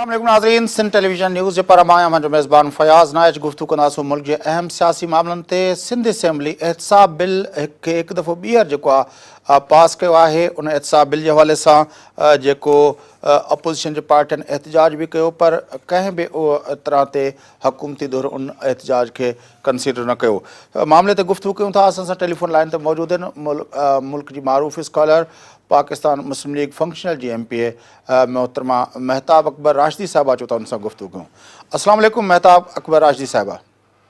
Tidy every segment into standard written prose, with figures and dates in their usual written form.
अस्सलाम वालेकुम नाज़रीन, सिंध टेलीविजन न्यूज़ जे पर आहियां मुंहिंजो मेज़बान फयाज़ नाइज। गुफ़्तगू कंदासीं मुल्क जे अहम सियासी मामलनि ते। सिंध असेंबली एहतसाब बिल हिकु दफ़ो ॿीहर जेको आहे पास कयो आहे। उन एहतसाब बिल जे हवाले सां जेको अपोज़िशन जे पार्टियुनि एहतजाज बि कयो, पर कंहिं बि तरह ते हुकूमती धुर उन एहतजाज खे कंसीडर न कयो। मामले ते गुफ़्तगू कयूं था। असां सां टेलीफोन लाइन ते मौजूदु आहिनि मुल्क जी मारूफ़ स्कॉलर, पाकिस्तान मुस्लिम लीग फंक्शनल जी MPA मोहतरमा महताब अकबर राशिदी साहिबा। चो था उन सां गुफ़्तगू कयूं। अस्सलाम वालेकुम महताब अकबर राशिदी साहिबा।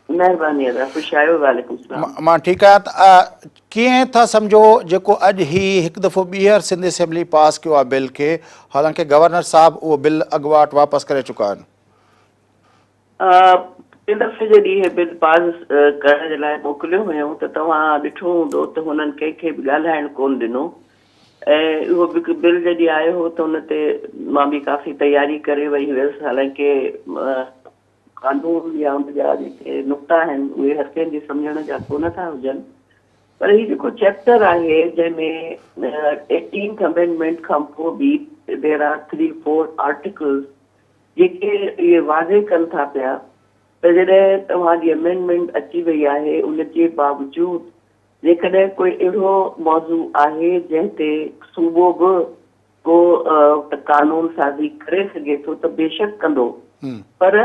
महिरबानी ख़ुशि आहियो। वालेकुम सलाम। मां ठीकु आहियां। कीअं था सम्झो जेको अॼु ही हिकु दफ़ो ॿीहर सिंध असेंबली पास कयो आहे बिल खे, हालांकि गवर्नर साहब उहो बिल अॻुवाट वापसि करे चुका आहिनि? इन दफ़े जॾहिं इहे बिल पास करण जे लाइ मोकिलियो हुयूं त तव्हां ॾिठो हूंदो त हुननि कंहिंखे बि ॻाल्हाइणु कोन ॾिनो। ऐं उहो बिल जॾहिं आयो हो त हुन ते मां बि काफ़ी तयारी करे वई हुयसि। हालांकि कानून या उनजा जेके नुक़्ता आहिनि उहे हर कंहिंजे सम्झण जा कोन था हुजनि, पर हीउ जेको चैप्टर आहे जंहिंमें 18th अमेंडमेंट खां पोइ बि देयर आर 3-4 आर्टिकल्स जेके इहे वाज़े कनि था पिया त जॾहिं तव्हांजी अमेंडमेंट अची वई आहे, उनजे बावजूदि जेकॾहिं कोई अहिड़ो मौज़ू आहे जंहिं ते सूबो बि को कानून साज़ी करे सघे थो त बेशक कंदो, पर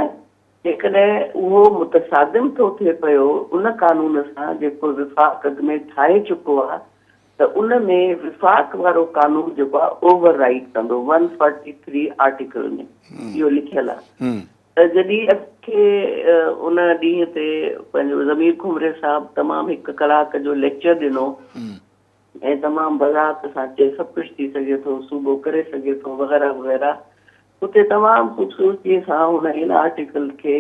जेकॾहिं उहो मुतसादिम थो थिए पियो उन कानून सां जेको विफ़ाक़ में ठाहे चुको आहे त उन में विफ़ाक़ वारो कानून जेको आहे ओवर राइड कंदो 143 आर्टिकल में इहो लिखियलु आहे। त जॾहिं असांखे उन ॾींहं ते पंहिंजो ज़मीर खुमरे साहिबु तमामु हिकु कलाक जो लेक्चर ॾिनो ऐं तमामु बज़ात सां चए सभु कुझु थी सघे थो, सूबो करे सघे थो वग़ैरह वग़ैरह, उते तमामु ख़ूबसूरतीअ सां हुन इन आर्टिकल खे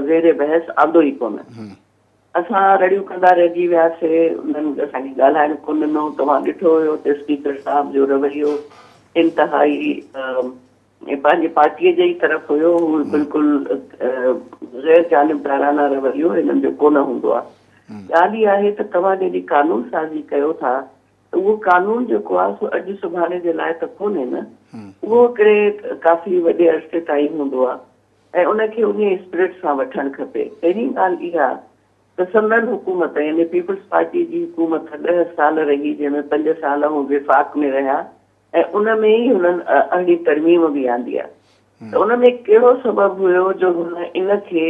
ज़ेरे बहस आंदो ई कोन। असां रड़ियूं कंदा रहिजी वियासीं, उन्हनि असांखे ॻाल्हाइणु कोन ॾिनो। तव्हां ॾिठो हुयो त स्पीकर साहिब जो रवैयो इंतिहाई पंहिंजे पार्टीअ जे ई तरफ़ हुयो। हू बिल्कुलु गैर जानिबदाराना रवैयो हिननि जो कोन हूंदो आहे। ॻाल्हि इहा आहे त तव्हां जॾहिं कानून साज़ी कयो था त उहो कानून जेको आहे सो अॼु सुभाणे जे लाइ त कोन्हे न, उहो हिकिड़े काफ़ी वॾे अरसे ताईं हूंदो आहे ऐं उनखे उन स्पिरिट सां वठणु खपे। पहिरीं ॻाल्हि इहा त संदन हुकूमत यानी पीपल्स पार्टी जी हुकूमत 10 साल रही, जंहिंमें 5 साल हू विफ़ाक़ में रहिया ऐं उन में ई हुननि अहिड़ी तरमीम बि आंदी आहे। त उन में कहिड़ो सबबु हुयो जो हुन इनखे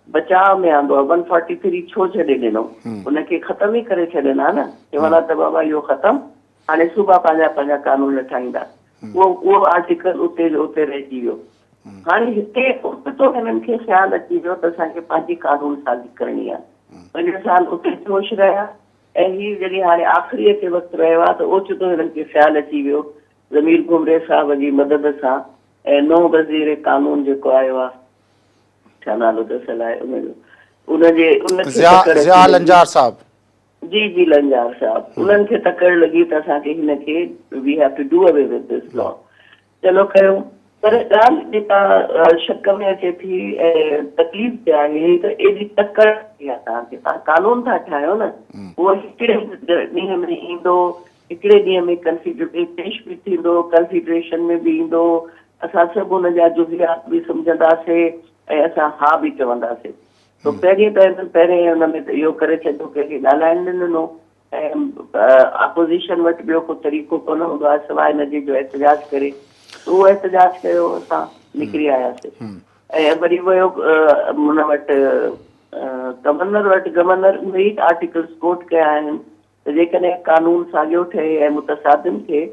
बचाव में आंदो आहे? 143 छो छॾे ॾिनो? उनखे ख़तम ई करे छॾिना न, चवंदा त बाबा इहो ख़तमु, हाणे सूबा पंहिंजा पंहिंजा कानून ठाहींदा। उहो आर्टिकल उते जो उते रहिजी वियो। हाणे हिते उतो हिननि खे ख़्यालु अची वियो त असांखे पंहिंजी कानून साज़ी करणी आहे। 5 साल उते जोश रहिया ऐं हीअ जॾहिं हाणे आख़िरीअ ते वक़्तु रहियो आहे त ओचितो हिननि खे ख़्यालु अची वियो ज़मीर घुमरे साहिब जी मदद सां ऐं नओं वज़ीर कानून जेको आयो आहे, छा नालो दसियल आहे जी लंजार साहिब, उन्हनि खे तकड़ लॻी त असांखे हिनखे we have to do away with this law. चलो कयूं, पर ॻाल्हि जेका शक में अचे थी ऐं तकलीफ़ ते आहे त एॾी तकड़ आहे तव्हांखे। तव्हां कानून था ठाहियो न, उहो हिकिड़े ॾींहं में ईंदो, हिकिड़े ॾींहं में पेश बि थींदो, कंसिडरेशन में बि ईंदो, असां सभु हुन जा जुज़ियात बि सम्झंदासीं ऐं असां हा बि चवंदासीं। तो पहिरें हुन में त इहो करे छॾियो, कंहिंखे ॻाल्हाइण न ॾिनो ऐं अपोज़िशन वटि ॿियो को तरीक़ो कोन हूंदो आहे सवाइ हिनजे जो एहतजाज करे। उहो एहतजाज कयो, असां निकिरी आयासीं ऐं वरी वियो हुन वटि गवर्नर वटि। गवर्नर उहे ई आर्टिकल्स कोट कया आहिनि त जेकॾहिं कानून साॻियो ठहे ऐं मुतसादिम थिए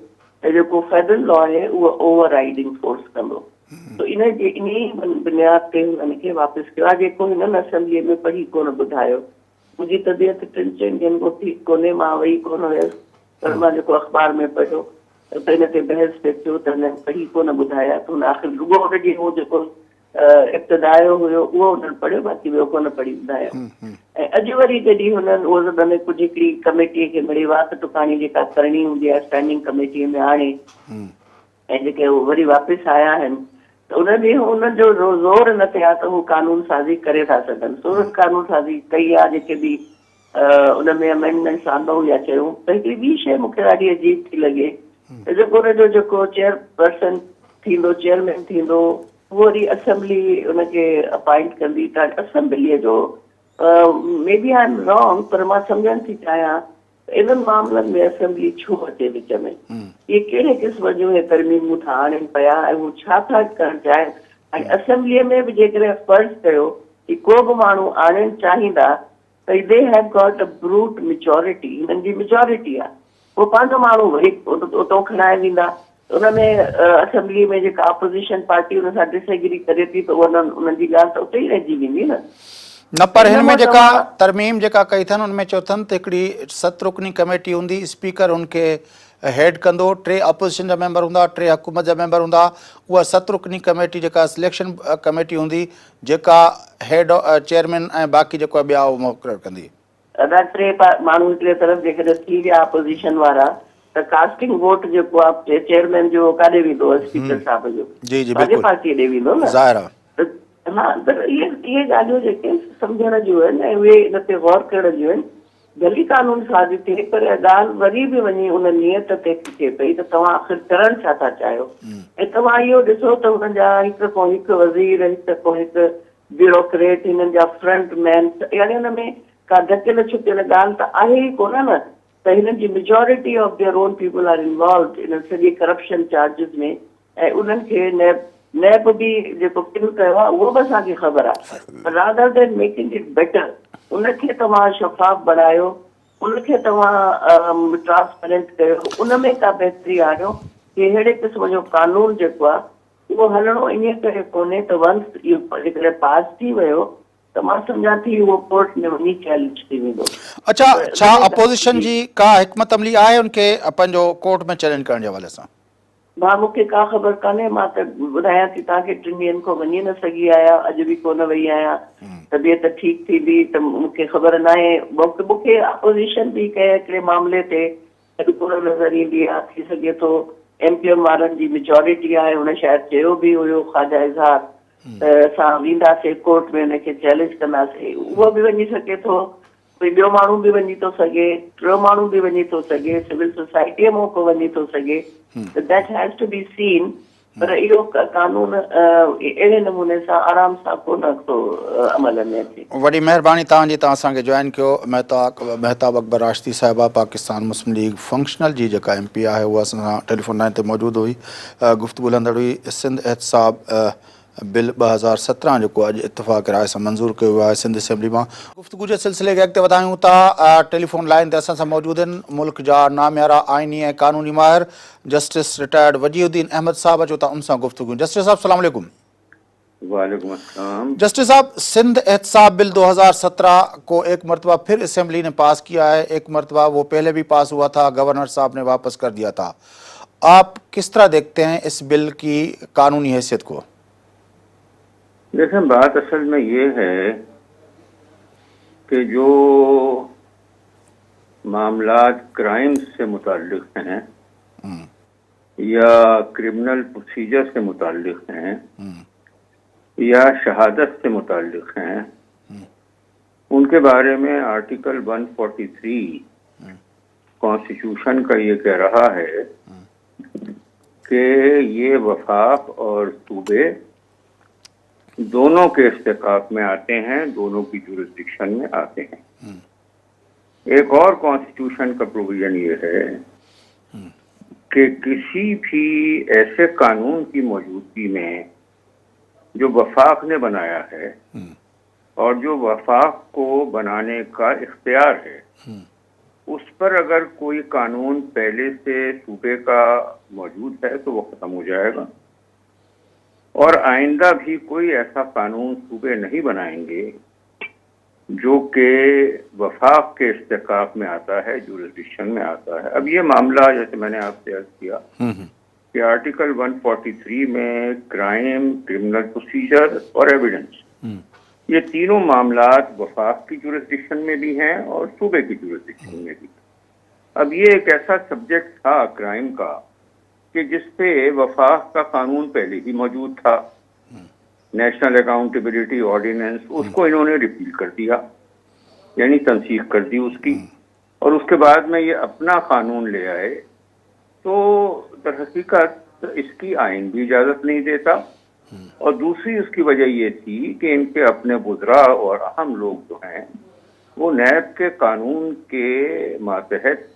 त जेको फेडरल लॉ आहे उहो ओवर राइडिंग फोर्स कंदो। तो इन ई बुनियाद ते हुननि खे वापसि कयो आहे, जेको हिननि असेंबलीअ में पढ़ी कोन ॿुधायो। मुंहिंजी तबियत 3-4 ॾींहंनि खां ठीकु कोन्हे, मां वेही कोन हुयसि, पर मां जेको अख़बार में पढ़ियो त हिन ते बहस पियो थियो त हिननि पढ़ी कोन ॿुधाया। त हुन आख़िर रुॻो हुन ॾींहुं उहो जेको इब्तिदायो हुयो उहो हुननि पढ़ियो, बाक़ी ॿियो कोन पढ़ी ॿुधायो। ऐं अॼु वरी जॾहिं हुननि उहो हुननि कुझु हिकिड़ी कमेटीअ खे मिड़ी वात टुकाणी जेका करणी हूंदी आहे स्टैंडिंग कमेटीअ में आणे ऐं जेके वरी वापसि आया आहिनि त उन ॾींहुं उन्हनि जो ज़ोर न थिया त हू कानून साज़ी करे था सघनि। सो कानून साज़ी कई आहे, जेके बि उन में अमेंडमेंट्स आंदो या चयूं। त हिकिड़ी ॿी शइ मूंखे ॾाढी अजीब थी लॻे त जेको हुनजो जेको चेयरपर्सन थींदो, चेयरमैन थींदो, वरी असेंबली उनखे अपॉइंट कंदी त असेंबलीअ जो maybe I am wrong पर मां सम्झणु थी चाहियां इन्हनि मामलनि में असेंबली छो अचे विच में, इहे कहिड़े क़िस्म जूं इहे तरमीमूं था आणनि पिया ऐं हू छा था करणु चाहिनि। ऐं असेंबलीअ में बि जेकॾहिं फर्ज़ कयो कि को बि माण्हू आणणु चाहींदा त they have got a brute majority, हिननि जी मेजॉरिटी आहे, उहो पंहिंजो माण्हू वरी उतां खणाए वेंदा। उनमें असेंबली में जेका अपोज़िशन पार्टी उन सां डिसएग्री करे थी त उन्हनि जी ॻाल्हि त उते ई रहिजी वेंदी न। न पर हिन में जेका तरमीम जेका कई अथनि उनमें चयो अथनि त हिकिड़ी 7 रुकनी कमेटी हूंदी, स्पीकर उनखे हेड कंदो, 3 अपोज़िशन जा मेंबर हूंदा, 3 हुकूमत जा मेंबर हूंदा। उहा 7 रुकनी कमेटी जेका सिलेक्शन कमेटी हूंदी जेका हेड चेयरमैन ऐं बाक़ी जेको आहे ॿिया मुक़ररु कंदी। अदा 3 माण्हू हिकिड़े तरफ़ जेकॾहिं थी विया अपोज़िशन वारा त कास्टिंग वोट जेको आहे चेयरमैन जो काॾे वेंदो, स्पीकर साहिब जो जी जी पंहिंजे बिल्कुलु पार्टीअ ॾे वेंदो न। ज़ाहिर आहे। हा त इहे ॻाल्हियूं जेके सम्झण जूं आहिनि ऐं उहे इन ते गौर करण जूं आहिनि। भली कानून साज़ी थिए पर ॻाल्हि वरी बि वञी उन नियत ते थिए पई त तव्हां आख़िर करणु छा था चाहियो। ऐं तव्हां इहो ॾिसो त हुननि जा हिक खां हिकु वज़ीर, हिक खां हिकु ब्यूरोक्रेट, हिननि जा फ्रंट मैन, यानी हुन में का ढकियल छुपियल ॻाल्हि त आहे ई कोन न। त हिननि जी majority of their own people are involve in सॼे करप्शन चार्जिस में ऐं उन्हनि खे नैब बि जेको किन कयो आहे उहो बि असांखे ख़बर आहे। Rather than making it better उनखे तव्हां शफ़ाफ़ बणायो, उनखे तव्हां ट्रांसपेरेंट कयो, उन में का बहितरी आणियो कि अहिड़े क़िस्म जो कानून जेको आहे उहो हलणो इन करे कोन्हे त वंस इहो जेकॾहिं पास थी वियो त मां सम्झां थी उहो कोर्ट में वञी चैलेंज थी वेंदो। अच्छा, छा अपोज़िशन जी का हिकमत अमली आहे उनखे पंहिंजो कोर्ट में चैलेंज करण जे हवाले सां? भाउ मूंखे का ख़बर कान्हे, मां त ॿुधायां थी तव्हांखे 3 ॾींहंनि खां वञी न सघी आहियां, अॼु बि कोन वई आहियां, तबियत ठीकु थींदी त मूंखे ख़बर न आहे। मूंखे अपोज़िशन बि कंहिं हिकिड़े मामले ते अॼु कोन नज़र ईंदी आहे। थी सघे थो MPM वारनि जी मेजॉरिटी आहे, हुन शायदि चयो बि हुयो ख़्वाजा इज़हार त असां वेंदासीं कोर्ट में हुनखे चैलेंज कंदासीं, उहो बि वञी सघे थो, कोई ॿियो माण्हू बि वञी थो सघे, टियों माण्हू बि वञी थो सघे, सिविल सोसाइटीअ मां को वञी थो सघे, that has to be seen. पर इहो कानून अहिड़े नमूने सां आराम सां कोन थो अमल में अचे। वॾी महिरबानी तव्हांजी, तव्हां असांखे जॉइन कयो। महताब अकबर राशिदी साहिबा पाकिस्तान मुस्लिम लीग फंक्शनल जी जेका MP आहे उहा असां सां टेलीफोन लाइन ते मौजूदु हुई, गुफ़्तगू हलंदड़ हुई। सिंध एहतसाब बिल 2017 जेको अॼु इतफ़ाक़ राय सां मंज़ूर कयो वियो आहे सिंध असेंबली मां। गुफ़्तगू जे सिलसिले खे अॻिते वधायूं था। टेलीफोन लाइन ते असां सां मौजूदु आहिनि मुल्क जा नामियारा आइनी ऐं क़ानूनी माहिर जस्टिस रिटायर्ड वजीउद्दीन अहमद साहब। अचो था उन सां गुफ़्तगू। जस्टिस साहब अस्सलाम वालेकुम। वालेकुम अस्सलाम। जस्टिस साहब, सिंध एहतसाब बिल 2017 को एक मरतबा फिर असेंबली ने पास किया है। एक मरतबा वो पहले भी पास हुआ था, गवर्नर साहब ने वापस कर दिया था। आप किस तरह देखते हैं इस बिल की कानूनी हैसियत को? देखें, बात असल में ये है कि जो मामलात क्राइम से मुताल्लिक हैं या क्रिमिनल प्रोसीजर से मुताल्लिक हैं या शहादत से मुताल्लिक हैं, उनके बारे में आर्टिकल 143 कॉन्स्टिट्यूशन का ये कह रहा है कि ये वफाक और सूबे दोनों के इस्तेकाफ में आते हैं, दोनों की जुरिस्डिक्शन में आते हैं। एक और कॉन्स्टिट्यूशन का प्रोविजन ये है कि किसी भी ऐसे कानून की मौजूदगी में जो वफाक ने बनाया है और जो वफाक को बनाने का इख्तियार है, उस पर अगर कोई कानून पहले से सूबे का मौजूद है तो वो खत्म हो जाएगा और आइंदा भी कोई ऐसा कानून सूबे नहीं बनाएंगे जो कि वफाक के इस्तेकाफ में आता है, जुरिस्डिक्शन में आता है। अब ये मामला, जैसे मैंने आपसे अर्ज किया कि आर्टिकल 143 में क्राइम, क्रिमिनल प्रोसीजर और एविडेंस, ये तीनों मामलात वफाक की जुरिस्डिक्शन में भी हैं और सूबे की जुरिस्डिक्शन में भी। अब ये एक ऐसा सब्जेक्ट था क्राइम का कि जिसपे वफाक का कानून पहले ही मौजूद था, नेशनल अकाउंटेबिलिटी ऑर्डिनेंस, उसको इन्होंने रिपील कर दिया, यानी तनसीख कर दी उसकी, और उसके बाद में ये अपना कानून ले आए। तो दर हकीकत इसकी आइन भी इजाज़त नहीं देता اور دوسری اس کی وجہ یہ تھی کہ ان کے اپنے وزراء اور اہم لوگ جو ہیں وہ نیب کے قانون کے ماتحت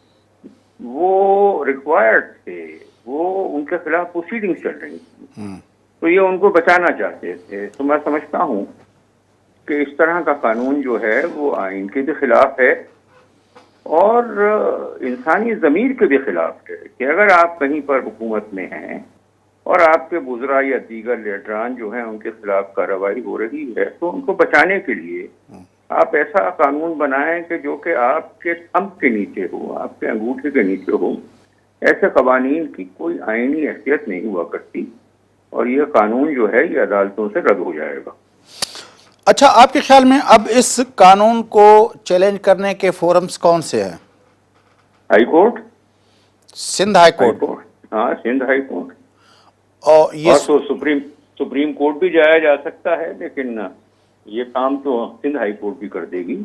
وہ ریکوائرڈ تھے، وہ ان کے خلاف پروسیڈنگ چل رہی تھی، تو یہ ان کو بچانا چاہتے تھے. تو میں سمجھتا ہوں کہ اس طرح کا قانون جو ہے وہ آئین کے بھی خلاف ہے اور انسانی ضمیر کے بھی خلاف ہے کہ اگر آپ کہیں پر حکومت میں ہیں اور آپ کے وزراء یا دیگر لیڈران جو ہیں ان کے خلاف کارروائی ہو رہی ہے تو ان کو بچانے کے لیے آپ ایسا قانون بنائیں کہ جو کہ آپ کے تھمب کے نیچے ہو، آپ کے انگوٹھے کے نیچے ہو. ایسے قوانین کی کوئی آئینی حیثیت نہیں ہوا کرتی اور یہ قانون جو ہے یہ عدالتوں سے رد ہو جائے گا. اچھا، آپ کے خیال میں اب اس قانون کو چیلنج کرنے کے فورمز کون سے ہیں؟ High court, Sindh high court. ہاں سندھ ہائی کورٹ، اور یہ اور تو سپریم کورٹ بھی جایا جا سکتا ہے، لیکن یہ کام تو سندھ ہائی کورٹ بھی کر دے گی.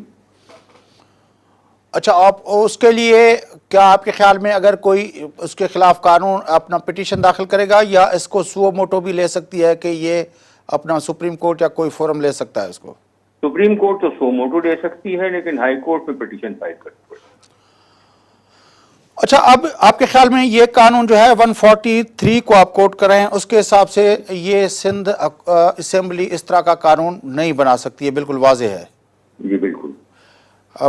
اچھا، آپ اس کے لیے کیا آپ کے خیال میں اگر کوئی اس کے خلاف قانون اپنا پٹیشن داخل کرے گا یا اس کو سو موٹو بھی لے سکتی ہے کہ یہ اپنا سپریم کورٹ یا کوئی فورم لے سکتا ہے اس کو؟ سپریم کورٹ تو سو موٹو لے سکتی ہے لیکن ہائی کورٹ میں پٹیشن فائل کرنی پڑے گی. اچھا، اب آپ کے خیال میں یہ قانون جو ہے 143 کو آپ کوٹ کر رہے ہیں، اس کے حساب سے یہ سندھ اسمبلی اس طرح کا قانون نہیں بنا سکتی ہے، بالکل واضح ہے. جی بالکل.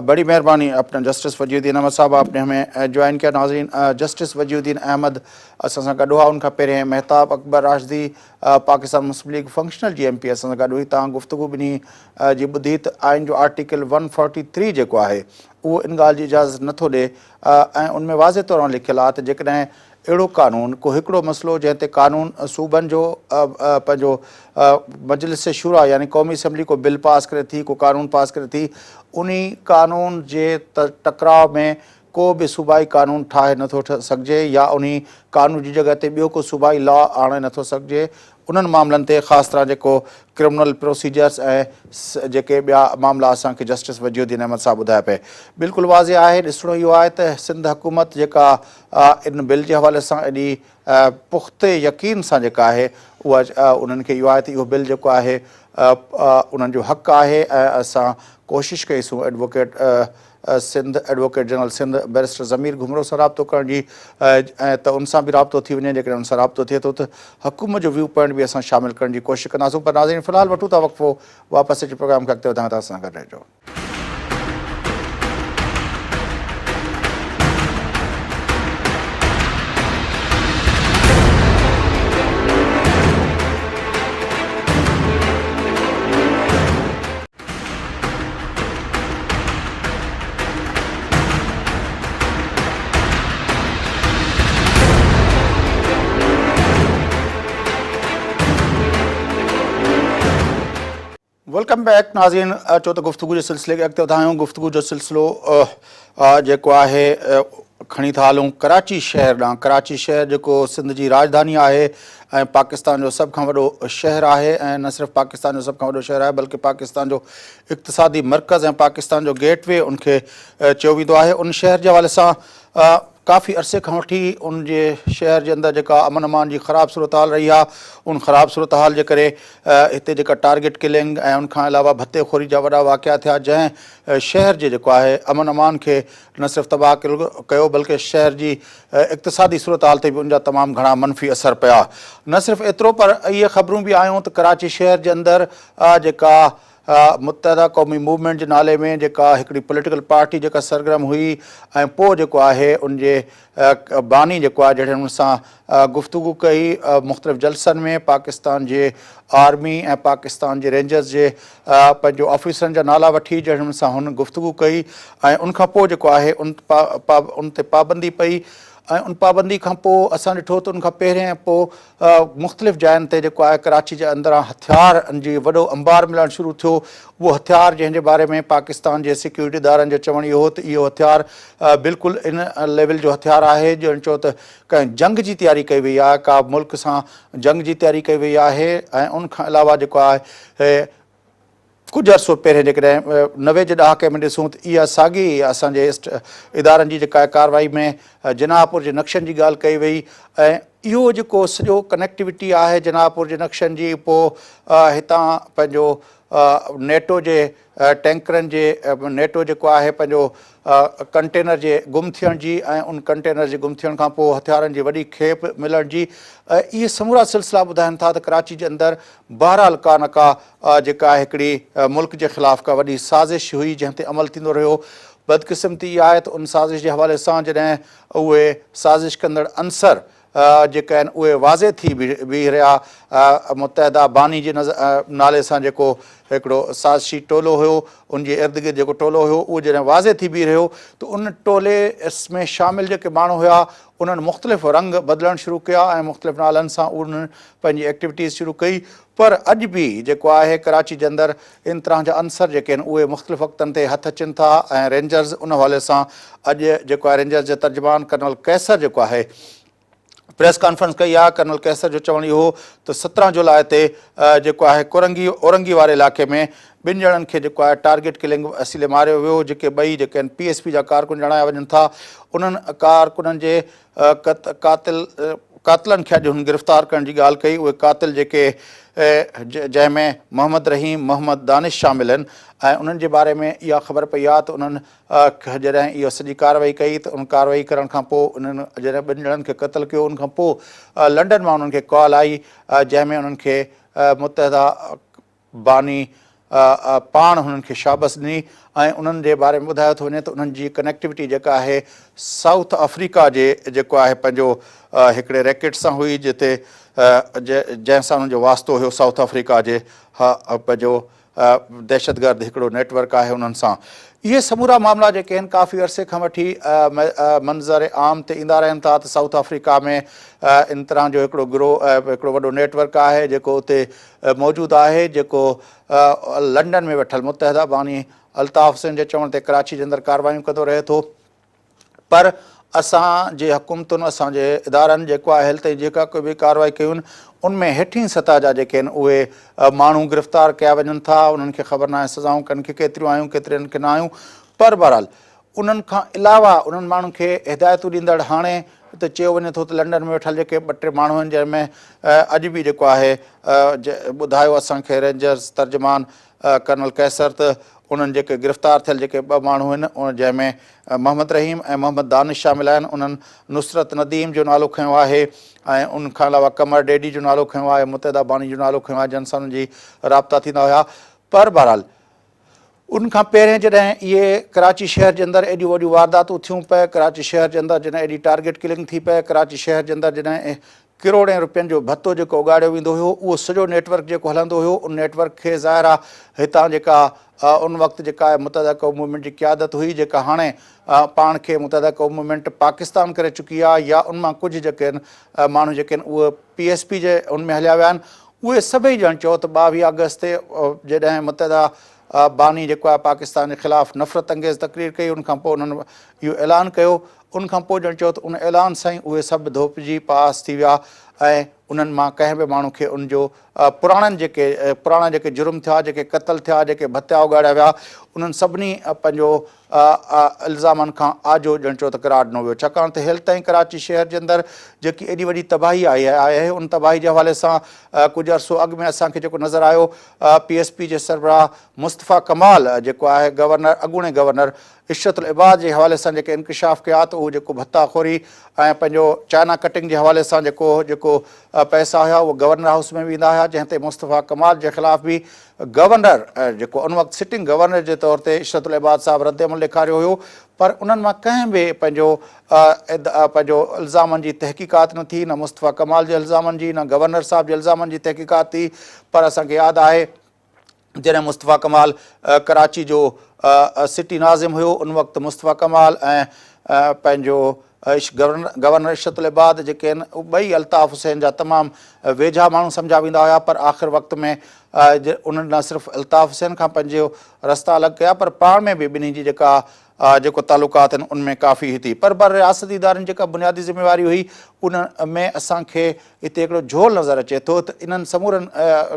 بڑی مہربانی اپنا جسٹس وجی الدین احمد صاحب، آپ نے ہمیں جوائن کیا. ناظرین، جسٹس وجی الدین احمد اساں گڈو ان کا پہریں Mahtab Akbar Rashdi Pakistan Muslim League Functional G M P اساں گڈو ہوئی. تاں گفتگو بنی جی ٻدھی ت آئین جو آرٹیکل 143 جیکو ہے وہ ان ॻाल्हि जी इजाज़त नथो ॾिए ऐं उन में वाज़े तौर लिखियलु आहे त जेकॾहिं अहिड़ो क़ानून को हिकिड़ो मसइलो जंहिं ते क़ानून सूबनि जो पंहिंजो मजलिस शूरा यानी क़ौमी असम्बली को बिल पास करे थी, को क़ानून पास करे थी, उन क़ानून जे टकराव में को बि सूबाई क़ानून ठाहे नथो सघिजे या उन क़ानून जी जॻह ते ॿियो को सूबाई लॉ आणे नथो सघिजे. उन्हनि मामलनि ते ख़ासि तरह जेको क्रिमिनल प्रोसीजर्स ऐं जेके ॿिया मामला असांखे जस्टिस वजी उद्दीन अहमद साहब ॿुधाए पिए. बिल्कुलु वाज़े आहे. ॾिसणो इहो आहे त सिंध हुकूमत जेका इन बिल जे हवाले सां एॾी पुख़्ते यकीन सां जेका आहे उहा उन्हनि खे इहो आहे त इहो बिल जेको आहे उन्हनि जो हक़ु आहे ऐं असां कोशिशि कईसूं advocate Sindh advocate general Sindh barrister Zameer Ghumro सां राब्तो करण जी ऐं त उन सां बि राब्तो थी वञे. जेकॾहिं उन सां राब्तो थिए थो त हुकूमत जो व्यू पॉइंट बि असां शामिलु करण जी कोशिशि कंदासीं. पर नाज़रीन, फ़िलहालु वठूं था वक़्फ़ो, वापसि अची प्रोग्राम खे अॻिते वधायूं था. असां गॾु रहिजो. Welcome back. नाज़रीन, अचो त गुफ़्तगू जे सिलसिले खे अॻिते वधायूं. गुफ़्तगू जो सिलसिलो जेको आहे खणी था हलूं कराची शहर ॾांहुं. कराची शहर जेको सिंध जी राजधानी आहे ऐं पाकिस्तान जो सभ खां वॾो शहर आहे ऐं न सिर्फ़ु पाकिस्तान जो सभ खां वॾो शहर आहे बल्कि पाकिस्तान जो इक़्तिसादी मर्कज़ ऐं पाकिस्तान जो गेटवे उनखे चयो वेंदो आहे. उन शहर जे हवाले सां काफ़ी अरसे खां वठी उन जे शहर जे अंदरि जेका अमन अमान जी ख़राबु सूरत हाल रही आहे, उन ख़राबु सूरत हाल जे करे हिते जेका टारगेट किलिंग ऐं उनखां अलावा भत्तेखोरी जा वॾा वाक़िया थिया जंहिं शहर जे जेको आहे अमन अमान खे न सिर्फ़ु तबाह कयो बल्कि शहर जी इक़्तिसादी सूरत हाल ते बि उनजा तमामु घणा मनफ़ी असर पिया. न सिर्फ़ु एतिरो पर इहे ख़बरूं बि आयूं त कराची शहर जे अंदरि जेका मुत्तहिदा क़ौमी मूवमेंट जे नाले में जेका हिकिड़ी पॉलिटिकल पार्टी जेका सरगर्म हुई ऐं पोइ जेको आहे उन जे बानी जेको आहे जॾहिं हुन सां गुफ़्तगू कई मुख़्तलिफ़ जलसनि में पाकिस्तान जे आर्मी ऐं पाकिस्तान जे रेंजर्स जे पंहिंजो ऑफिसरनि जा नाला वठी जॾहिं हुन सां हुन गुफ़्तगू कई ऐं उनखां पोइ जेको आहे उन ते पाबंदी पई ऐं उन पाबंदी खां पोइ असां ॾिठो त उनखां पहिरियों ऐं पोइ मुख़्तलिफ़ जायुनि ते जेको आहे कराची जे अंदरां हथियारनि जी वॾो अंबार मिलणु शुरू थियो. उहो हथियार जंहिंजे बारे में पाकिस्तान जे सिक्योरिटी इदारनि जो चवणु इहो हो त इहो हथियार बिल्कुलु इन लेवल जो हथियार आहे जो चओ त कंहिं जंग जी तयारी कई वई आहे, का मुल्क सां जंग जी तयारी कई वई आहे. ऐं उनखां अलावा जेको आहे कुझु अर्सो पहिरें जेकॾहिं 90 जे ॾहाके में ॾिसूं त इहा साॻी असांजे इदारनि जी जेका कार्रवाई में जनाहपुर जे नक्शनि जी ॻाल्हि कई वई ऐं इहो जेको सॼो कनेक्टिविटी आहे जनापुर जे नक्शनि जी, पोइ हितां पंहिंजो नेटो जे टैंकरनि जे नेटो जेको आहे पंहिंजो कंटेनर जे गुम थियण जी ऐं उन कंटेनर जे गुम थियण खां पोइ हथियारनि जी वॾी खेप मिलण जी, इहे समूरा सिलसिला ॿुधाइनि था त कराची जे अंदरि बहरहाल का न का जेका आहे हिकिड़ी मुल्क जे ख़िलाफ़ का वॾी साज़िश हुई जंहिं ते अमल थींदो रहियो। बदकिस्मती इहा आहे त उन साज़िश जे हवाले सां जॾहिं उहे साज़िश कंदड़ अंसर जेके आहिनि उहे वाज़े थी बीह रहिया, मुतहदा बानी जे नाले सां जेको हिकिड़ो साज़िशी टोलो हुयो, उनजे इर्द गिर्द जेको टोलो हुयो उहो जॾहिं वाज़े थी बीह रहियो त उन टोले में शामिल जेके माण्हू हुआ उन्हनि मुख़्तलिफ़ रंग बदिलणु शुरू कया ऐं मुख़्तलिफ़ नालनि सां उन्हनि पंहिंजी एक्टिविटीज़ शुरू कई। पर अॼु बि जेको आहे कराची जे अंदरि इन तरह जा अंसर जेके आहिनि उहे मुख़्तलिफ़ वक़्तनि ते हथु अचनि था ऐं रेंजर्स उन हवाले सां अॼु जेको आहे रेंजर्स जे तर्जुमान कर्नल कैसर जेको आहे प्रेस कॉन्फ्रेंस कई आहे। कर्नल कैसर जो चवणु इहो त 17 जुलाई ते जेको आहे औरंगी वारे इलाइक़े में 2 ॼणनि खे जेको आहे टारगेट किलिंग वसीले मारियो वियो, जेके ॿई जेके आहिनि PSP जा कारकुन ॼाणाया वञनि था। उन्हनि कारकुननि जे कातिलनि खे अॼु हुन गिरफ़्तार करण जी ॻाल्हि कई। उहे कातिल जेके जंहिंमें मोहम्मद रहीम, मोहम्मद दानिश शामिल आहिनि ऐं उन्हनि जे बारे में इहा ख़बर पई आहे त उन्हनि जॾहिं इहा सॼी कार्रवाई कई त उन कार्रवाई करण खां पोइ उन्हनि जॾहिं 2 ॼणनि खे क़तलु कयो, उनखां पोइ लंडन मां उन्हनि खे कॉल आई जंहिंमें उन्हनि खे मुतहदा बानी पाण हुननि खे शाबस ॾिनी ऐं उन्हनि जे बारे में ॿुधायो थो वञे त उन्हनि जी कनेक्टिविटी जेका आहे साउथ अफ्रीका जे जेको आहे पंहिंजो हिकिड़े रैकेट सां हुई, जिते जंहिंसां उन्हनि जो वास्तो हुयो साउथ अफ्रीका जे पंहिंजो दहशतगर्द हिकिड़ो नेटवर्क आहे उन्हनि सां। इहे समूरा मामला जेके आहिनि काफ़ी अरसे खां वठी मंज़र आम ते ईंदा रहनि था त साउथ अफ्रीका में इन तरह जो हिकिड़ो गिरोह हिकिड़ो वॾो नेटवर्क आहे जेको उते मौजूदु आहे, जेको लंडन में वेठल मुतहदा बानी अल्ताफ़ हुसैन जे चवण ते कराची जे अंदरि कार्रवायूं कंदो रहे थो। पर असांजे हुकूमतुनि असांजे इदारनि जेको आहे हेल्थ ताईं जेका कोई बि कार्रवाई कयूं आहिनि उनमें हेठीं सतह जा जेके आहिनि उहे माण्हू गिरफ़्तार कया वञनि था। उन्हनि खे ख़बर न आहे सज़ाऊं कनि खे केतिरियूं आहियूं केतिरनि खे न आहियूं। पर बहरहाल उन्हनि खां अलावा उन्हनि माण्हुनि खे हिदायतूं ॾींदड़ हाणे त चयो वञे थो त लंडन में वेठल जेके 2-3 माण्हू आहिनि जंहिंमें अॼु बि जेको आहे ॿुधायो असांखे रेंजर्स तर्जुमान कर्नल कैसर त उन्हनि जेके गिरफ़्तार थियल जेके 2 माण्हू आहिनि जंहिंमें मोहम्मद रहीम ऐं मोहम्मद दानिश शामिल आहिनि। उन्हनि नुसरत नदीम जो नालो खयों आहे ऐं उनखां अलावा कमर डेडी जो नालो खयों आहे, मुतहदा बानी जो नालो खयों आहे, जंहिं सां उन्हनि जी राब्ता थींदा हुया। पर बहरहाल उनखां पहिरें जॾहिं इहे कराची शहर जे अंदरि एॾियूं वॾियूं वारदातूं थियूं पए, कराची शहर जे अंदरि जॾहिं एॾी टारगेट किलिंग थी पए, कराची शहर जे अंदरि जॾहिं करोड़ें रुपयनि जो भत्तो जेको उगाड़ियो वेंदो हुयो, उहो सॼो नेटवर्क जेको हलंदो हुयो उन नेटवर्क खे ज़ाहिर आहे हितां जेका उन वक़्तु जेका आहे मुतहदा क़ौम मूवमेंट जी क़यादत हुई, जेका हाणे पाण खे मुतहदा क़ौम मूवमेंट पाकिस्तान करे चुकी आहे, या उन मां कुझु जेके आहिनि माण्हू जेके आहिनि उहे PSP जे उन में हलिया विया आहिनि, उहे सभई ॼण चओ त 22 अगस्त ते जॾहिं मुतहदा बानी जेको आहे पाकिस्तान जे ख़िलाफ़ु नफ़रत अंगेज़ तक़रीर कई, उनखां पोइ उन्हनि इहो ऐलान कयो। उनखां पोइ ॼण चओ त उन ऐलान सां ई उहे सभु धोपिजी पास थी विया ऐं उन्हनि मां कंहिं बि माण्हू खे उनजो पुराणा जेके जुर्म थिया, जेके क़तल थिया, जेके भत्या उगाड़िया विया, उन्हनि सभिनी पंहिंजो इल्ज़ामनि खां आजो ॼण चओ त करार ॾिनो वियो। छाकाणि त हेल्थ ताईं कराची शहर जे अंदरि जेकी एॾी वॾी तबाही आई आहे उन तबाही जे हवाले सां कुझु अरसो अॻु में असांखे जेको नज़र आयो PSP जे सरबराह मुस्तफ़ा कमाल जेको आहे अॻूणे गवर्नर इशरतुल इबाद जे हवाले सां जेके इंकिशाफ़ कया त उहो जेको भत्ताखोरी ऐं पंहिंजो चाइना कटिंग जे हवाले सां जेको पैसा हुया उहो गवर्नर हाउस में वेंदा हुआ, जंहिं ते मुस्तफ़ा कमाल जे ख़िलाफ़ बि गवर्नर जेको उन वक़्तु सिटिंग गवर्नर जे तौर ते इशरतुल इबाद साहिबु रद्दअमल ॾेखारियो हुयो। पर उन्हनि मां कंहिं बि पंहिंजो इल्ज़ामनि जी तहक़ीक़ात न थी, न मुस्तफ़ा कमाल जे इल्ज़ामनि जी, न गवर्नर साहिब जे इल्ज़ामनि जी तहक़ीक़ात थी। पर असांखे यादि आहे जॾहिं मुस्तफ़ा कमाल कराची जो सिटी नाज़िम हुयो, उन वक़्तु मुस्तफ़ा कमाल ऐं पंहिंजो गवर्नर इशरतुल इबाद जेके आहिनि ॿई अल्ताफ़ हुसैन जा तमामु वेझा माण्हू सम्झा वेंदा हुआ। पर आख़िर वक़्त में उन्हनि न सिर्फ़ु अल्ताफ़ हुसैन खां पंहिंजो रस्ता अलॻि कया, पर पाण में बि ॿिन्ही जी जेको तालुकात आहिनि उनमें काफ़ी थी। पर रियासती इदारनि जेका बुनियादी ज़िम्मेवारी हुई उन में असांखे हिते हिकिड़ो झोल नज़र अचे थो त इन्हनि समूरनि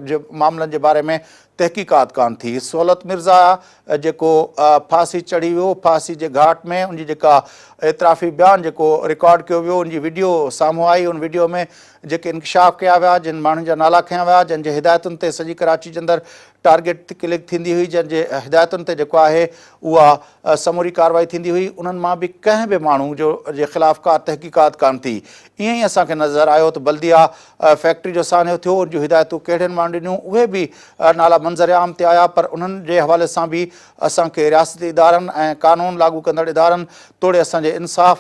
जे मामलनि जे बारे में तहक़ीक़ात कान थी। सहूलत मिर्ज़ा जेको फांसी चढ़ी वियो, फांसी जे घाट में उनजी जेका एतिराफ़ी बयानु जेको रिकॉर्ड कयो वियो, उनजी वीडियो साम्हूं आई। उन वीडियो में जेके इंकशाफ़ कया विया, जिन माण्हुनि जा नाला खयां विया, जंहिंजे हिदायतुनि ते सॼी कराची जे अंदरि टारगेट क्लिक थींदी हुई, जंहिंजे हिदायतुनि ते जेको आहे उहा समूरी कार्रवाई थींदी हुई, उन्हनि मां बि कंहिं बि माण्हू जो जे ख़िलाफ़ का तहक़ीक़ात कान थी। ईअं ई असांखे नज़र आयो त बल्दिया फैक्ट्री जो सान्हो थियो, उन जूं हिदायतूं कहिड़ियुनि माण्हुनि ॾिनियूं, उहे बि नाला मंज़र आम ते आया, पर उन्हनि जे हवाले सां बि असांखे रियासती इदारनि ऐं क़ानून लागू कंदड़ इदारनि तोड़े असांजे इंसाफ़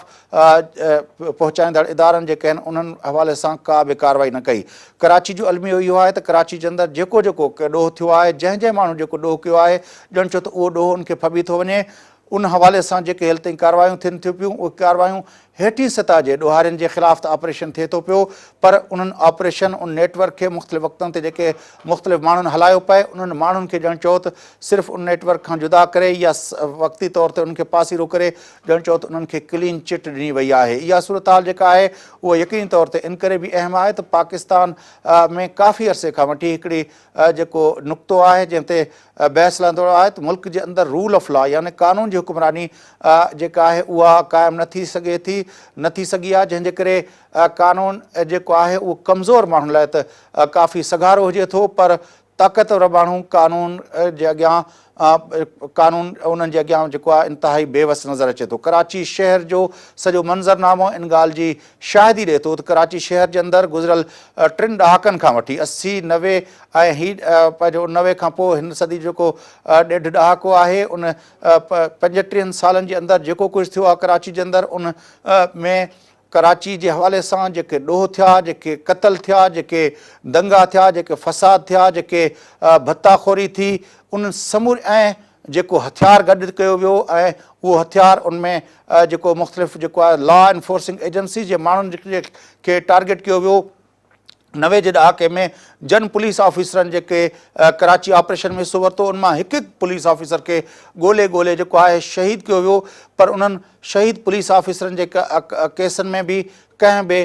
पहुचाईंदड़ इदारनि जेके आहिनि उन्हनि हवाले सां का बि कार्रवाई न कई। कराची जो अलमियो इहो आहे त कराची जे अंदरि जेको जेको ॾोह थियो आहे, जंहिं माण्हू जेको ॾोह कयो आहे, ॼण छो त उहो ॾोह उनखे फबी थो वञे। उन हवाले सां जेके हेल्थ ताईं कार्रवायूं थियनि थियूं पियूं, उहे कार्रवायूं हेठी सतह जे ॾोहारियुनि जे ख़िलाफ़ त ऑपरेशन थिए थो पियो, पर उन्हनि ऑपरेशन उन नेटवर्क खे मुख़्तलिफ़ वक़्तनि ते जेके मुख़्तलिफ़ माण्हुनि हलायो पए, उन्हनि माण्हुनि खे ॼण चओ त सिर्फ़ु उन नेटवर्क खां जुदा करे या वक़्ती तौर ते उनखे पासीरो करे ॼण चओ त उन्हनि खे क्लीन चिट ॾिनी वई आहे। इहा सूरत हाल जेका आहे उहा यकीनी तौर ते इन करे बि अहम आहे त पाकिस्तान में काफ़ी अरसे खां वठी हिकिड़ी जेको नुक़्तो आहे जंहिं ते बहस लहंदो आहे त मुल्क जे अंदरि रूल ऑफ लॉ यानी कानून जी हुकुमरानी जेका आहे उहा क़ाइमु न थी सघी आहे, जंहिंजे करे कानून जेको आहे उहो कमज़ोर माण्हुनि लाइ त काफ़ी सघारो हुजे थो, पर ताक़तवर माण्हू कानून जे अॻियां उन्हनि जे अॻियां जेको आहे इंतिहाई बेवस नज़र अचे थो। कराची शहर जो सॼो मंज़रनामो इन ॻाल्हि जी शाहिदी ॾिए थो त कराची शहर जे अंदरि गुज़िरियल 3 ॾहाकनि खां वठी 80, 90 ऐं पंहिंजो 90 खां पोइ हिन सदी जेको 1.5 ॾहाको आहे, उन 35 सालनि जे अंदरि जेको कुझु थियो आहे कराची जे अंदरि, उन में कराची जे हवाले सां जेके ॾोह थिया, जेके क़तल थिया, जेके दंगा थिया, जेके फ़साद थिया, जेके भत्ताखोरी थी, उन समूर ऐं जेको हथियार गॾु कयो वियो ऐं उहो हथियार उनमें जेको मुख़्तलिफ़ जेको आहे लॉ एनफोर्सिंग एजेंसी जे माण्हुनि खे टारगेट कयो वियो। 90 जे ॾहाके में जन पुलिस ऑफिसरनि जेके कराची ऑपरेशन में हिसो वरितो, उन मां हिकु पुलिस ऑफिसर खे ॻोल्हे जेको आहे शहीद कयो वियो, पर उन्हनि शहीद पुलिस ऑफिसरनि जे केसनि में बि कंहिं बि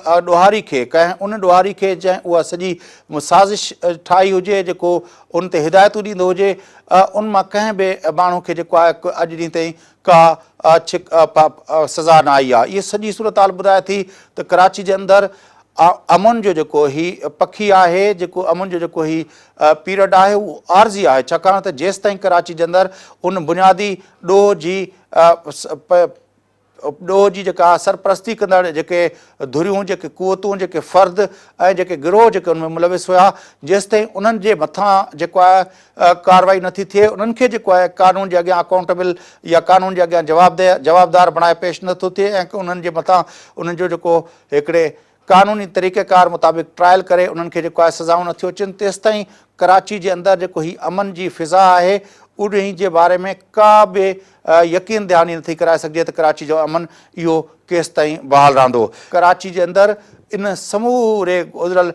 ॾोहारी खे उन ॾोहारी खे जंहिं उहा सॼी साज़िश ठाही हुजे, जेको उन ते हिदायतूं ॾींदो हुजे, उन मां कंहिं बि माण्हू खे जेको आहे अॼु ॾींहं ताईं का सज़ा न आई आहे। इहा सॼी सूरत हाल ॿुधाए थी त कराची जे अंदरि अमन जो जेको ही पखी आहे, जेको अमन जो जेको ही पीरियड आहे उहो आर्ज़ी आहे, छाकाणि त जेसि ताईं कराची जे अंदरि उन बुनियादी ॾोह जी जेका सरपरस्ती कंदड़ जेके धुरियूं, जेके क़ुवतूं, जेके फ़र्द ऐं जेके गिरोह जेके उनमें मुलविस हुआ, जेसि ताईं उन्हनि जे मथां जेको आहे कार्रवाई नथी थिए, उन्हनि खे जेको आहे कानून जे अॻियां अकाउंटेबल या कानून जे अॻियां जवाबदार बणाए पेश नथो थिए ऐं उन्हनि जे मथां उन्हनि जो जेको हिकिड़े कानूनी तरीक़ेकार मुताबिक़ ट्रायल करे उन्हनि खे जेको आहे सज़ाऊं नथियूं अचनि, तेसि ताईं कराची जे अंदरि जेको ही अमन जी फ़िज़ा आहे उन जे बारे में का बि यकीन दहानी नथी कराए सघिजे त कराची जो अमन इहो केसि ताईं बहाल रहंदो। कराची जे अंदरि इन समूरे गुज़िरियल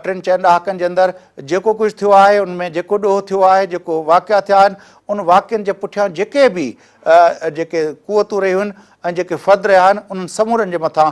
3-4 ॾहाकनि जे अंदरि जेको कुझु थियो आहे, उनमें जेको ॾोह थियो आहे, जेको वाक़िया थिया आहिनि, उन वाक़ियनि जे पुठियां जेके बि जेके क़ुवतूं रहियूं आहिनि ऐं जेके फ़र्द रहिया आहिनि, उन्हनि समूरनि जे मथां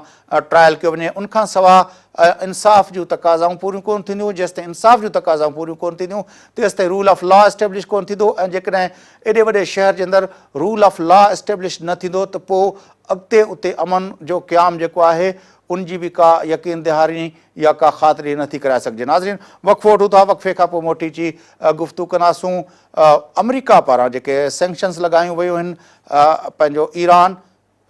ट्रायल कयो वञे। उनखां सवाइ इंसाफ़ जूं तक़ाज़ाऊं पूरियूं कोन थींदियूं। जेसि ताईं इंसाफ़ जूं तक़ाज़ाऊं पूरियूं कोन थींदियूं, तेसि ताईं रूल ऑफ लॉ एस्टेब्लिश कोन थींदो, ऐं जेकॾहिं एॾे वॾे शहर जे अंदरि रूल ऑफ लॉ एस्टेब्लिश न थींदो त पोइ अॻिते उते अमन जो क़याम जेको आहे उनजी बि का यकीन दहानी या का ख़ातिरी नथी कराए सघिजे। नाज़रीन, वक़फ़ो वठूं था, वक़फ़े खां पोइ मोटी अची गुफ़्तगू कंदासूं अमरीका पारां जेके सैंक्शन्स लॻायूं वियूं आहिनि पंहिंजो ईरान,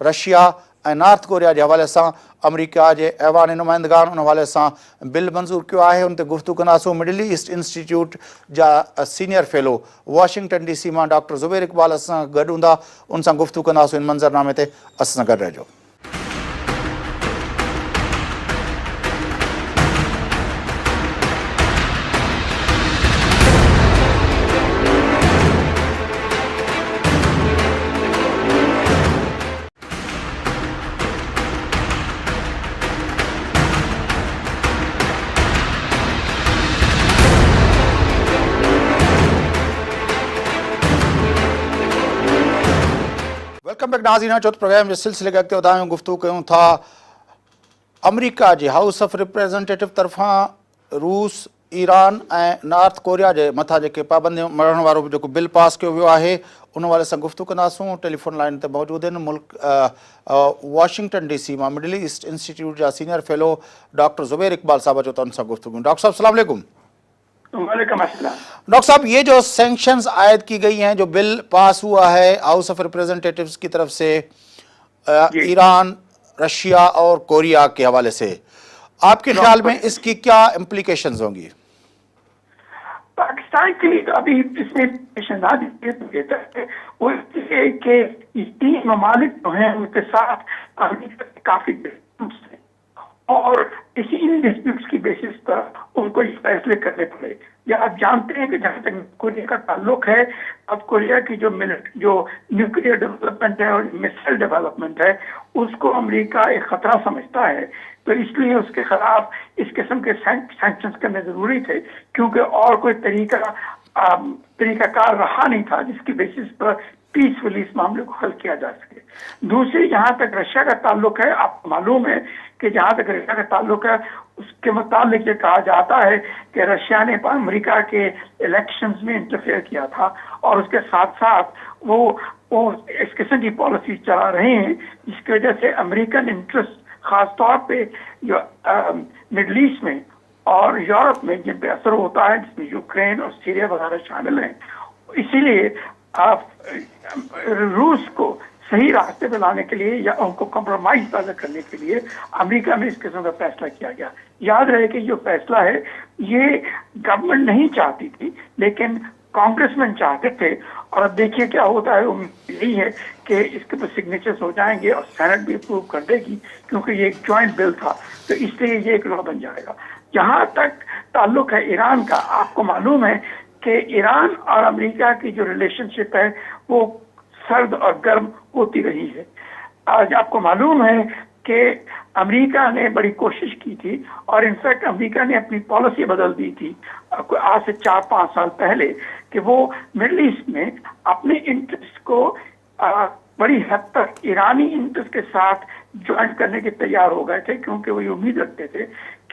रशिया ऐं नॉर्थ कोरिया जे हवाले सां अमरीका जे ऐवान नुमाइंदगान उन हवाले सां बिल मंज़ूर कयो आहे। उन ते गुफ़्तगू कंदासूं। मिडल ईस्ट इंस्टीट्यूट जा सीनियर फेलो वॉशिंगटन DC मां डॉक्टर ज़ुबैर इक़बाल असां गॾु हूंदा, उन सां गुफ़्तगू कंदासूं इन मंज़रनामे ते। असां गॾु रहिजो। वेलकम बैक नाज़रीन। चौथ प्रोग्राम जे सिलसिले खे अॻिते वधायूं, गुफ़्तगू कयूं था अमरीका जी हाउस ऑफ रिप्रेजेंटेटिव तरफ़ां रूस, ईरान ऐं नॉर्थ कोरिया जे मथां जेके पाबंदियूं मरण वारो जेको बिल पास कयो वियो आहे उन वारे सां गुफ़्तगू कंदासूं। टेलीफोन लाइन ते मौजूदु आहिनि मुल्क वॉशिंगटन DC मां मिडल ईस्ट इंस्टीट्यूट जा senior fellow doctor Zubair Iqbal साहब जो उन सां गुफ़्तगू। डॉक्टर साहब अस्सलाम वालेकुम। वालेकुम अस्सलाम। डॉक्टर साहब, ये जो सैंक्शंस आयद की गई हैं, जो बिल पास हुआ है हाउस ऑफ रिप्रेजेंटेटिव्स की तरफ से ईरान, रशिया और कोरिया के हवाले से, आपके ख्याल में इसकी क्या इम्प्लीकेशंस होंगी? पाकिस्तान के लिए तो अभी इसमें वो कि ये तीन ममालिक जो हैं उनके साथ अमेरिका के काफी डिस्प्यूट्स हैं और इसी इन डिस्प्यूट्स की बेसिस पर उनको ये फैसले करने पड़े। या आप जानते हैं कि जहाँ तक कोरिया का ताल्लुक है, अब कोरिया की जो न्यूक्लियर डेवलपमेंट है और मिसाइल डेवलपमेंट है उसको अमेरिका एक खतरा समझता है, तो इसलिए उसके खिलाफ इस किस्म के सैंक्शंस करने जरूरी थे, क्योंकि और कोई तरीकाकार रहा नहीं था जिसकी बेसिस पर पीसफुली इस मामले को हल किया जा सके। दूसरी, जहां तक रशिया का ताल्लुक है, आपको मालूम है कि जहां तक रशिया का ताल्लुक है उसके मुताबिक ये कहा जाता है कि रशिया ने अमेरिका के इलेक्शंस में इंटरफेयर किया था और उसके साथ साथ वो इस किस्म की पॉलिसी चला रहे हैं जिसकी वजह से अमेरिकन इंटरेस्ट खास तौर पे जो मिडल ईस्ट में और यूरोप में जिन पे असर होता है, जिसमें यूक्रेन और सीरिया वगैरह शामिल हैं, इसीलिए रूस को सही रास्ते पे लाने के लिए या उनको कॉम्प्रोमाइज पैदा करने के लिए अमेरिका में इस किस्म का फैसला किया गया। याद रहे कि जो फैसला है ये गवर्नमेंट नहीं चाहती थी, लेकिन कांग्रेसमैन चाहते थे, और अब देखिए क्या होता है। उम्मीद यही है कि इसके ऊपर सिग्नेचर्स हो जाएंगे और सेनेट भी अप्रूव कर देगी, क्योंकि ये एक ज्वाइंट बिल था, तो इसलिए ये एक लॉ बन जाएगा। जहां तक ताल्लुक है ईरान का, आपको मालूम है कि ईरान और अमेरिका की जो रिलेशनशिप है वो सर्द और गर्म होती रही है। आज आपको मालूम है कि अमेरिका ने बड़ी कोशिश की थी और इनफैक्ट अमेरिका ने अपनी पॉलिसी बदल दी थी आज से 4-5 साल पहले कि वो मिडल ईस्ट में अपने इंटरेस्ट को बड़ी हद तक ईरानी इंटरेस्ट के साथ ज्वाइन करने के तैयार हो गए थे, क्योंकि वो ये उम्मीद रखते थे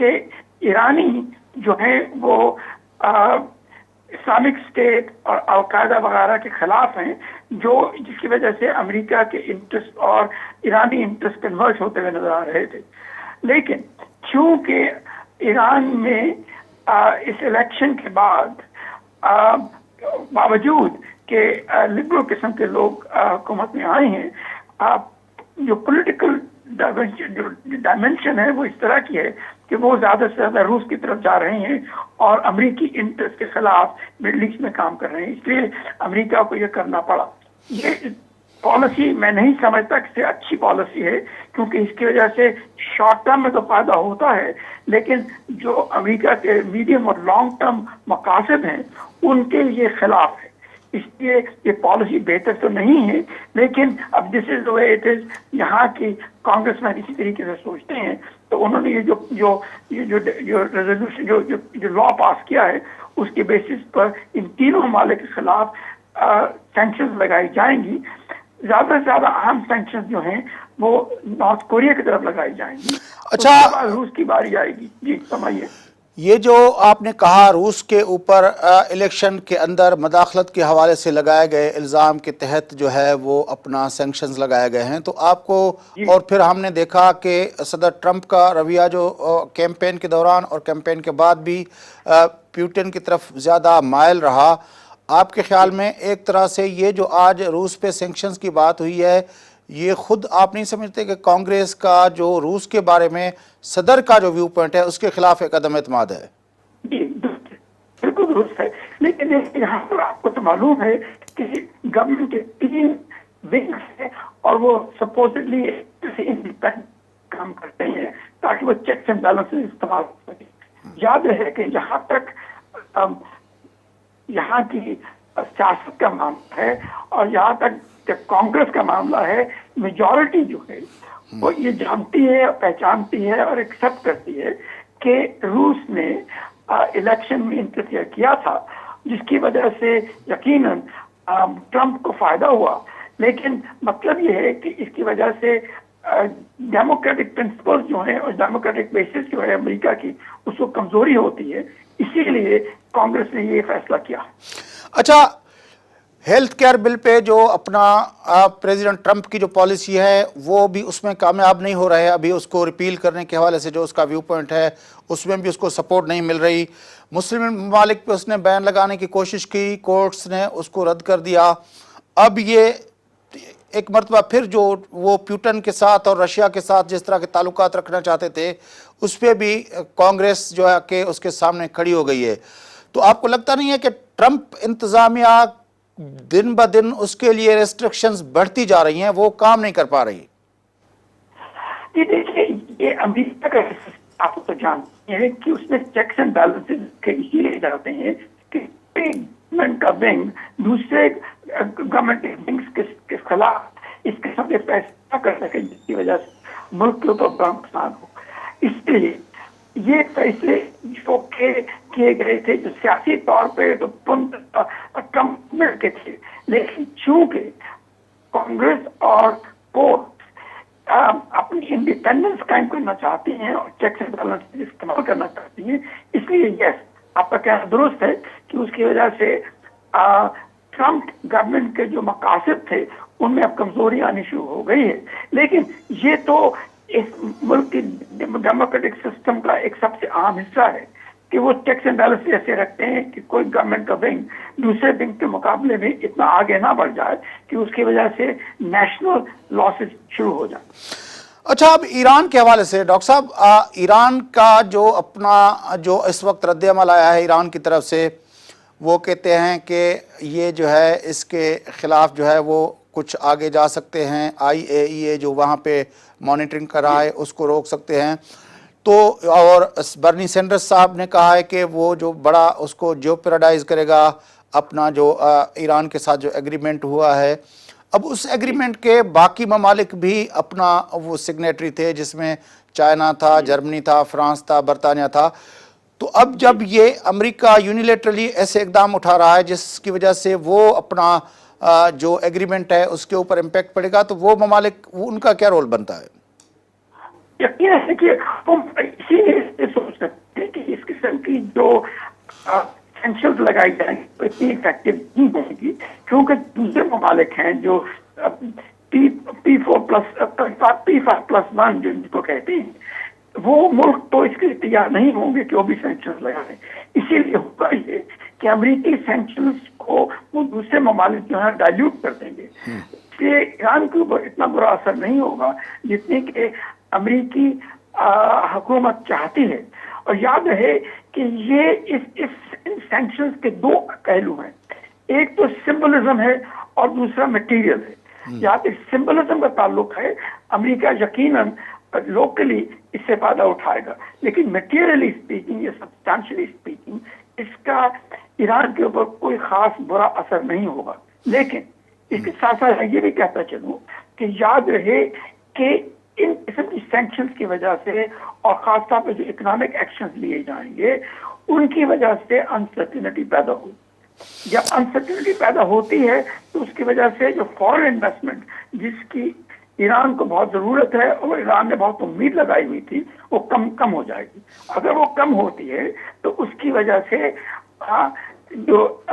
कि ईरानी जो है वो इस्लामिक स्टेट और अलकायदा वगैरह के खिलाफ हैं, जिसकी वजह से अमेरिका के इंटरेस्ट और ईरानी इंटरेस्ट कन्वर्ज होते हुए नजर आ रहे थे। लेकिन क्योंकि ईरान में इस इलेक्शन के बाद बावजूद कि लिबरल किस्म के लोग हुकूमत में आए हैं, जो पॉलिटिकल डायमेंशन है वो इस तरह की है कि वो ज्यादा से ज्यादा रूस की तरफ जा रहे हैं और अमेरिकी इंटरेस्ट के खिलाफ मिडल ईस्ट में काम कर रहे हैं। इसलिए अमेरिका को ये करना पड़ा। ये पॉलिसी मैं नहीं समझता कि अच्छी पॉलिसी है, क्योंकि इसकी वजह से शॉर्ट टर्म में तो फायदा होता है, लेकिन जो अमेरिका के मीडियम और लॉन्ग टर्म मकासद हैं उनके ये खिलाफ है। इसलिए ये पॉलिसी बेहतर तो नहीं है, लेकिन अब this is the way it is. यहाँ की कांग्रेसमैन इसी तरीके से सोचते हैं, तो उन्होंने ये जो रेजोल्यूशन जो लॉ पास किया है उसके बेसिस पर इन तीनों ममालिक के खिलाफ सैंक्शंस लगाई जाएंगी। ज्यादा से ज्यादा अहम सैंक्शंस जो हैं वो नॉर्थ कोरिया की तरफ लगाई जाएंगी। अच्छा, उसके बाद रूस की बारी आएगी। जी समझिए, ये जो आपने कहा रूस के ऊपर इलेक्शन के अंदर मदाखलत के हवाले से लगाए गए इल्ज़ाम के तहत जो है वो अपना सैंक्शंस लगाए गए हैं, तो आपको, और फिर हमने देखा कि सदर ट्रंप का रवैया जो कैंपेन के दौरान और कैंपेन के बाद भी पुतिन की तरफ ज़्यादा माइल रहा, आपके ख्याल में एक तरह से ये जो आज रूस पे सैंक्शंस की बात हुई है, ये खुद आप नहीं समझते कि कांग्रेस का जो रूस के बारे में सदर का जो व्यू पॉइंट है उसके खिलाफ एक अदम एतमाद है? जी बिल्कुल दुरुस्त है, लेकिन यहाँ पर आपको तो मालूम है कि गवर्नमेंट के 3 विंग्स हैं और वो सपोजिटली इंडिपेंडेंट काम करते हैं ताकि वो चेक्स एंड बैलेंसेस इस्तेमाल हो सके। याद रहे कि जहाँ तक यहाँ की सियासत का मामला है और यहाँ तक जब कांग्रेस का मामला है, मेजॉरिटी जो है वो ये जानती है, पहचानती है और एक्सेप्ट करती है कि रूस ने इलेक्शन में इंटरफेयर किया था, जिसकी वजह से यकीनन ट्रंप को फायदा हुआ। लेकिन मतलब ये है कि इसकी वजह से डेमोक्रेटिक प्रिंसिपल्स जो हैं और डेमोक्रेटिक बेसिस जो है अमेरिका की, उसको कमजोरी होती है, इसीलिए कांग्रेस ने ये फैसला किया। अच्छा, हेल्थ केयर बिल पे जो अपना प्रेसिडेंट ट्रंप की जो पॉलिसी है वो भी उसमें कामयाब नहीं हो रहा है। अभी उसको रिपील करने के हवाले से जो उसका व्यू पॉइंट है उसमें भी उसको सपोर्ट नहीं मिल रही। मुस्लिम ममालिक पे उसने बैन लगाने की कोशिश की, कोर्ट्स ने उसको रद्द कर दिया। अब ये एक मरतबा फिर जो वो प्यूटन के साथ और रशिया के साथ जिस तरह के ताल्लुकात रखना चाहते थे उस पर भी कांग्रेस जो है कि उसके सामने खड़ी हो गई है। तो आपको लगता नहीं है कि ट्रंप इंतजामिया दिन ब दिन उसके लिए रेस्ट्रिक्शंस बढ़ती जा रही हैं, वो काम नहीं कर पा रही? ये देखिए, ये अमेरिका का आप तो जानते हैं कि उसमें चेक्स एंड बैलेंसेस के इसीलिए जाते हैं कि गवर्नमेंट का विंग दूसरे गवर्नमेंट विंग्स के खिलाफ इसके सामने फैसला कर सके, जिसकी वजह से मुल्क के ऊपर बड़ा नुकसान हो। इसलिए ये फैसले जो किए गए थे जो सियासी तौर पे तो ट्रंप में के थे, लेकिन चूंकि कांग्रेस और कोर्ट अपनी इंडिपेंडेंस कायम करना चाहती हैं और चेक्स एंड बैलेंसेस इस्तेमाल करना चाहती हैं, इसलिए यस, आपका कहना दुरुस्त है कि उसकी वजह से ट्रंप गवर्नमेंट के जो मकासद थे उनमें अब कमजोरी आनी शुरू हो गई है। लेकिन ये तो इस मुल्क की डेमोक्रेटिक सिस्टम का एक सबसे अहम हिस्सा है कि वो चेक्स एंड बैलेंस ऐसे रखते हैं कि कोई गवर्नमेंट का विंग दूसरे विंग के मुकाबले में इतना आगे ना बढ़ जाए कि उसकी वजह से नेशनल लॉसेस शुरू हो जाए। अच्छा, अब ईरान के हवाले से डॉक्टर साहब, ईरान का जो अपना जो इस वक्त रद्द-ए-अमल आया है ईरान की तरफ से, वो कहते हैं कि ये जो है इसके खिलाफ जो है वो कुछ आगे जा सकते हैं। IAEA जो वहाँ पे मॉनिटरिंग कर रहा है उसको रोक सकते हैं। तो और बर्नी सैंडर्स साहब ने कहा है कि वो जो बड़ा उसको जेओपेराडाइज करेगा अपना जो ईरान के साथ जो एग्रीमेंट हुआ है। अब उस एग्रीमेंट के बाकी ममालिक भी अपना वो सिग्नेटरी थे, जिसमें चाइना था, जर्मनी था, फ्रांस था, बरतानिया था। तो अब जब ये अमेरिका यूनिलेटरली ऐसे इकदाम उठा रहा है जिसकी वजह से वो अपना जो एग्रीमेंट है उसके ऊपर इम्पैक्ट पड़ेगा, तो वो ममालिक उनका क्या रोल बनता है? यकीन है कि हम इसीलिए सोच सकते हैं कि इस किस्म की जो सैंक्शंस लगाई जाएंगी तो इतनी इफेक्टिव नहीं होगी, क्योंकि दूसरे ममालिक हैं जो P5+1 जिनको कहते हैं, वो मुल्क तो इसके लिए तैयार नहीं होंगे कि वो भी सैंक्शंस लगाएं। इसीलिए होगा ये कि अमेरिकी सैंक्शंस को वो दूसरे ममालिक जो है डाइल्यूट कर देंगे। इसलिए ईरान के ऊपर इतना बुरा असर नहीं होगा जितने कि अमेरिकी हुकूमत चाहती है। और याद रहे कि ये इन सैंक्शंस के दो पहलू हैं, एक तो सिंबलिज्म है और दूसरा मटेरियल है। यहाँ पे सिंबलिज्म का ताल्लुक है, अमेरिका यकीनन लोकली इससे फायदा उठाएगा, लेकिन मटेरियली स्पीकिंग या सब्सटेंशियली स्पीकिंग इसका ईरान के ऊपर कोई खास बुरा असर नहीं होगा। लेकिन इसके साथ साथ ये भी कहता चलूं कि याद रहे कि इन किस्म की सैंक्शंस की वजह से और खासतौर पर जो इकोनॉमिक एक्शंस लिए जाएंगे उनकी वजह से अनसर्टेनिटी पैदा होगी। जब अनसर्टेनिटी पैदा होती है तो उसकी वजह से जो फॉरेन इन्वेस्टमेंट जिसकी ईरान को बहुत जरूरत है और ईरान ने बहुत उम्मीद लगाई हुई थी वो कम हो जाएगी। अगर वो कम होती है तो उसकी वजह से जो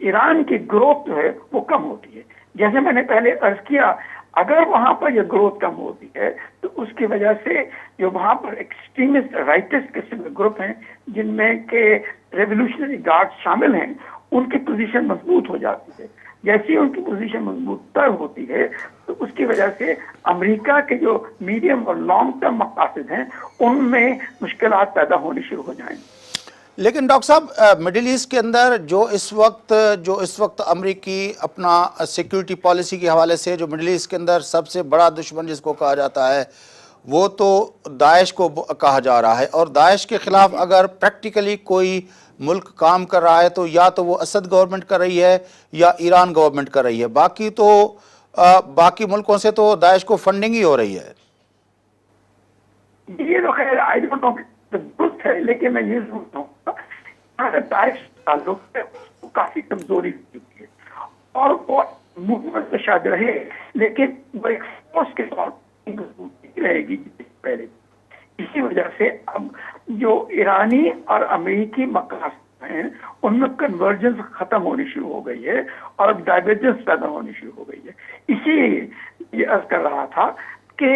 ईरान की ग्रोथ जो है वो कम होती है। जैसे मैंने पहले अर्ज किया, अगर वहां पर यह ग्रोथ कम होती है तो उसकी वजह से जो वहां पर एक्सट्रीमिस्ट राइटिस्ट किस्म के ग्रुप हैं जिनमें के रेवोल्यूशनरी गार्ड शामिल हैं, उनकी पोजीशन मजबूत हो जाती है। जैसे ही उनकी पोजीशन मजबूत तर होती है तो उसकी वजह से अमेरिका के जो मीडियम और लॉन्ग टर्म मकासद हैं उनमें मुश्किलात पैदा होनी शुरू हो जाएंगी। लेकिन डॉक्टर साहब, मिडिल ईस्ट के अंदर जो इस वक्त अमेरिकी अपना सिक्योरिटी पॉलिसी के हवाले से जो मिडिल ईस्ट के अंदर सबसे बड़ा दुश्मन जिसको कहा जाता है वो तो दाइश को कहा जा रहा है। और दाइश के खिलाफ अगर प्रैक्टिकली कोई मुल्क काम कर रहा है तो या तो वो असद गवर्नमेंट कर रही है या ईरान गवर्नमेंट कर रही है। बाकी मुल्कों से तो दाइश को फंडिंग ही हो रही है। ये तो खैर आई डोंट नो दुरुस्त है, लेकिन मैं ये सोचता हूँ दाइश ताल्लुक है उसको काफी कमजोरी हुई है और वो मूवमेंट में शायद रहे, लेकिन वो एक फोर्स के तौर पर ईरानी और अमेरिकी मकासद हैं उनमें कन्वर्जेंस खत्म होनी शुरू हो गई है और अब डाइवर्जेंस पैदा होनी शुरू हो गई है। इसीलिए ये अर्ज कर रहा था कि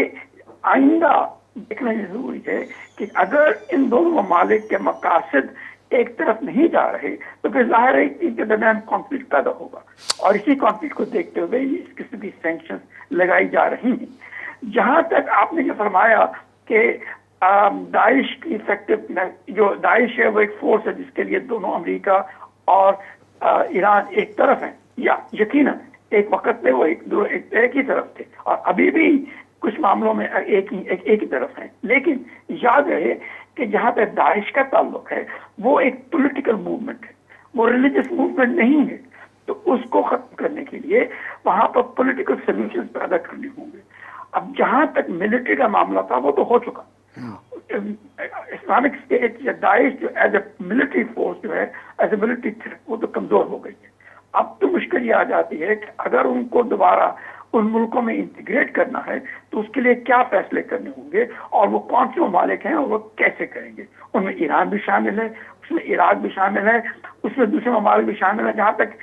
आइंदा देखना ये जरूरी है कि अगर इन दोनों ममालिक के मकासद एक तरफ नहीं जा रहे तो फिर जाहिर है कि इनके दरमियान कॉन्फ्लिक्ट पैदा होगा, और इसी कॉन्फ्लिक्ट को देखते हुए इस किस्म की सैंक्शन लगाई जा रही हैं। जहां तक आपने ये फरमाया कि दाइश की इफेक्टिवनेस, जो दाइश है वो एक फोर्स है जिसके लिए दोनों अमेरिका और ईरान एक तरफ है, या यकीनन एक वक्त में वो एक ही तरफ थे और अभी भी कुछ मामलों में एक ही तरफ है। लेकिन याद रहे कि जहां पे दाइश का ताल्लुक है वो एक पॉलिटिकल मूवमेंट है, वो रिलीजियस मूवमेंट नहीं है। तो उसको खत्म करने के लिए वहां पर पॉलिटिकल सोल्यूशन पैदा करने होंगे। अब जहां तक मिलिट्री का मामला था वो तो हो चुका। इस्लामिक स्टेट या दाइश जो एज ए मिलिट्री फोर्स जो है, एज ए मिलिट्री थ्रेट, वो तो कमजोर हो गई है। अब तो मुश्किल ये आ जाती है कि अगर उनको दोबारा उन मुल्कों में इंटीग्रेट करना है तो उसके लिए क्या फैसले करने होंगे और वो कौन से ममालिक हैं और वो कैसे करेंगे। उनमें ईरान भी शामिल है, उसमें इराक भी शामिल है, उसमें दूसरे ममालिक भी शामिल है। जहाँ तक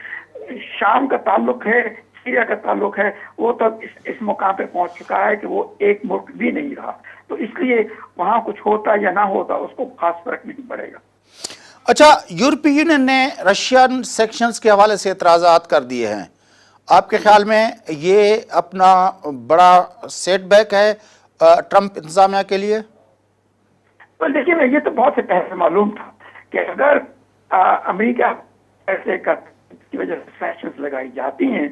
शाम का ताल्लुक है, सीरिया का ताल्लुक है, वो तब इस मुकाम पे पहुंच चुका है कि वो एक मुल्क भी नहीं रहा। तो इसलिए वहाँ कुछ होता या ना होता उसको खास फर्क नहीं पड़ेगा। अच्छा, यूरोपीय यूनियन ने रशियन सैंक्शंस के हवाले से एतराज़ात कर दिए हैं। आपके ख्याल में ये अपना बड़ा सेटबैक है ट्रंप इंतजामिया के लिए? तो देखिए, ये तो बहुत से पहले मालूम था कि अगर अमेरिका ऐसे की वजह से सैंक्शंस लगाई जाती हैं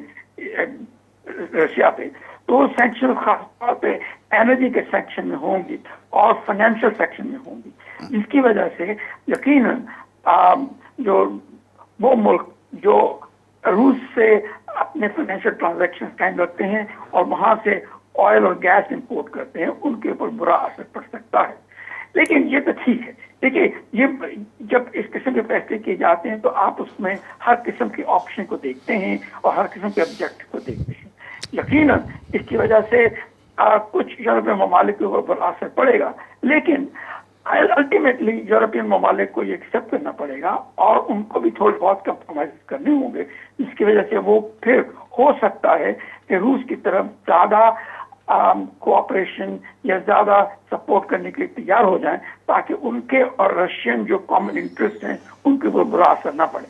रशिया पे, तो सैंक्शन खासतौर पे एनर्जी के सेक्शन में होंगी और फाइनेंशियल सेक्शन में होंगी, जिसकी वजह से यकीनन जो वो मुल्क जो रूस से अपने फाइनेंशियल ट्रांजैक्शन कायम रखते हैं और वहां से ऑयल और गैस इंपोर्ट करते हैं, उनके ऊपर बुरा असर पड़ सकता है। लेकिन ये तो ठीक है। देखिए, ये जब इस किस्म के फैसले किए जाते हैं तो आप उसमें हर किस्म के ऑप्शन को देखते हैं और हर किस्म के ऑब्जेक्टिव को देखते हैं। यकीनन इसकी वजह से कुछ यूरोपीय ममालिक के ऊपर बुरा असर पड़ेगा, लेकिन अल्टीमेटली यूरोपियन ममालिक को ये एक्सेप्ट करना पड़ेगा और उनको भी थोड़े बहुत कंप्रोमाइज करने होंगे, जिसकी वजह से वो फिर हो सकता है कि रूस की तरफ ज्यादा कोऑपरेशन या ज्यादा सपोर्ट करने के लिए तैयार हो जाएं, ताकि उनके और रशियन जो कॉमन इंटरेस्ट हैं उनके ऊपर बुरा असर ना पड़े।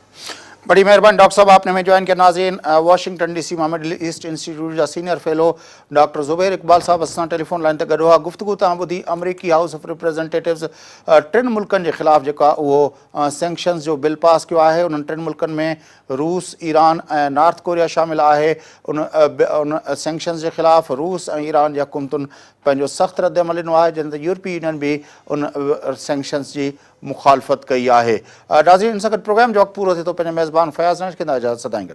बड़ी मेहरबानी डॉक्टर साहब, आपने में ज्वाइन किया। नाज़रीन, वाशिंगटन DC में मिडल ईस्ट इंस्टीट्यूट जा senior fellow doctor Zubair Iqbal साहब असां टेलीफोन लाइन ते गॾु हुआ। गुफ्तगू तव्हां ॿुधी अमरीकी हाउस ऑफ रिप्रेजेंटेटिव्स टिनि मुल्कनि जे ख़िलाफ़ जेका उहो सैंक्शन्स जो बिल पास कयो आहे। उन्हनि टिनि मुल्कनि में रूस, ईरान ऐं नॉर्थ कोरिया शामिल आहे। उन सैंक्शन्स जे ख़िलाफ़ रूस ऐं ईरान जी हुकूमतुनि पंहिंजो सख़्तु रद्द अमल ॾिनो आहे, जंहिं ते यूरोपीय यूनियन बि उन सैंक्शन्स जी मुखालफ़त कई आहे। नाज़रीन, इन सां गॾु प्रोग्राम जो वक़्तु पूरो थिए थो। पंहिंजे मेज़बान फयाज़ नाश खे इजाज़त सदाईं गॾु।